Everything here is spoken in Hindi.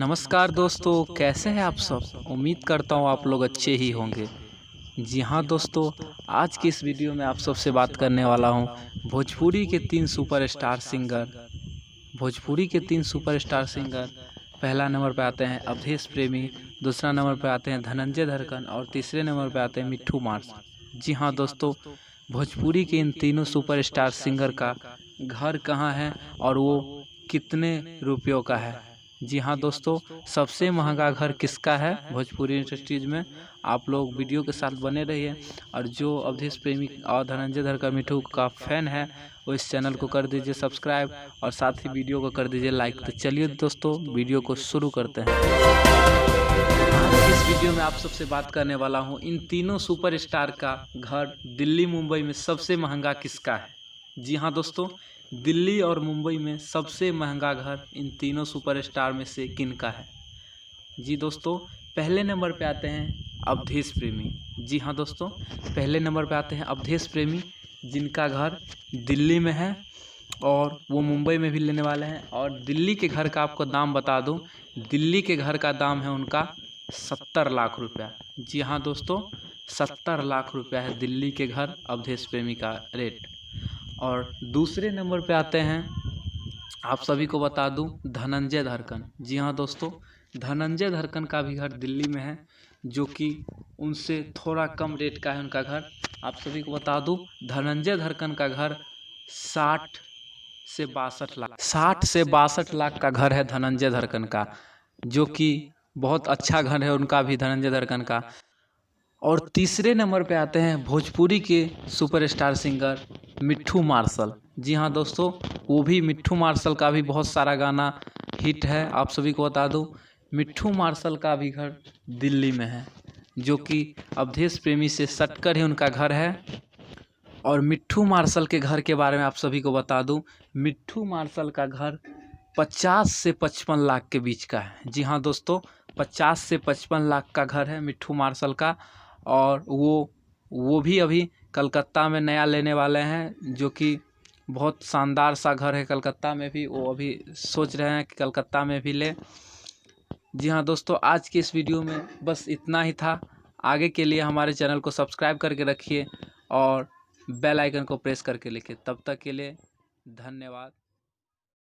नमस्कार दोस्तों, कैसे हैं आप सब। उम्मीद करता हूँ आप लोग अच्छे ही होंगे। जी हाँ दोस्तों, आज की इस वीडियो में आप सबसे बात करने वाला हूँ भोजपुरी के तीन सुपरस्टार सिंगर। पहला नंबर पे आते हैं अवधेश प्रेमी, दूसरा नंबर पे आते हैं धनंजय धड़कन और तीसरे नंबर पे आते हैं मिट्ठू मार्स। जी हाँ दोस्तों, भोजपुरी के इन तीनों सुपरस्टार सिंगर का घर कहाँ है और वो कितने रुपयों का है। जी हाँ दोस्तों, सबसे महंगा घर किसका है भोजपुरी इंडस्ट्रीज में। आप लोग वीडियो के साथ बने रहिए और जो अवधेश प्रेमी और धनंजय धड़कन मिट्ठू का फैन है वो इस चैनल को कर दीजिए सब्सक्राइब और साथ ही वीडियो को कर दीजिए लाइक। तो चलिए दोस्तों, वीडियो को शुरू करते हैं। आज इस वीडियो में आप सबसे बात करने वाला हूँ इन तीनों सुपरस्टार का घर दिल्ली मुंबई में सबसे महंगा किसका है। जी हाँ दोस्तों, दिल्ली और मुंबई में सबसे महंगा घर इन तीनों सुपरस्टार में से किनका है। जी दोस्तों, पहले नंबर पे आते हैं अवधेश प्रेमी। जी हाँ दोस्तों, पहले नंबर पे आते हैं अवधेश प्रेमी, जिनका घर दिल्ली में है और वो मुंबई में भी लेने वाले हैं। और दिल्ली के घर का आपको दाम बता दूं, दिल्ली के घर का दाम है उनका 70 लाख रुपया। जी हाँ दोस्तों, 70 लाख रुपया है दिल्ली के घर अवधेश प्रेमी का रेट। और दूसरे नंबर पे आते हैं, आप सभी को बता दूं, धनंजय धड़कन। जी हाँ दोस्तों, धनंजय धड़कन का भी घर दिल्ली में है, जो कि उनसे थोड़ा कम रेट का है उनका घर। आप सभी को बता दूं, धनंजय धड़कन का घर 60 से 62 लाख का घर है धनंजय धड़कन का, जो कि बहुत अच्छा घर है उनका भी, धनंजय धड़कन का। और तीसरे नंबर पे आते हैं भोजपुरी के सुपरस्टार सिंगर मिट्ठू मार्शल। जी हाँ दोस्तों, वो भी मिट्ठू मार्शल का भी बहुत सारा गाना हिट है। आप सभी को बता दूं, मिट्ठू मार्शल का भी घर दिल्ली में है, जो कि अवधेश प्रेमी से सटकर ही उनका घर है। और मिट्ठू मार्शल के घर के बारे में आप सभी को बता दूं, मिट्ठू मार्शल का घर 50 से 55 लाख के बीच का है। जी हाँ दोस्तों, 50 से 55 लाख का घर है मिट्ठू मार्शल का। और वो भी अभी कलकत्ता में नया लेने वाले हैं, जो कि बहुत शानदार सा घर है कलकत्ता में भी। वो अभी सोच रहे हैं कि कलकत्ता में भी ले। जी हाँ दोस्तों, आज के इस वीडियो में बस इतना ही था। आगे के लिए हमारे चैनल को सब्सक्राइब करके रखिए और बेल आइकन को प्रेस करके लिखिए। तब तक के लिए धन्यवाद।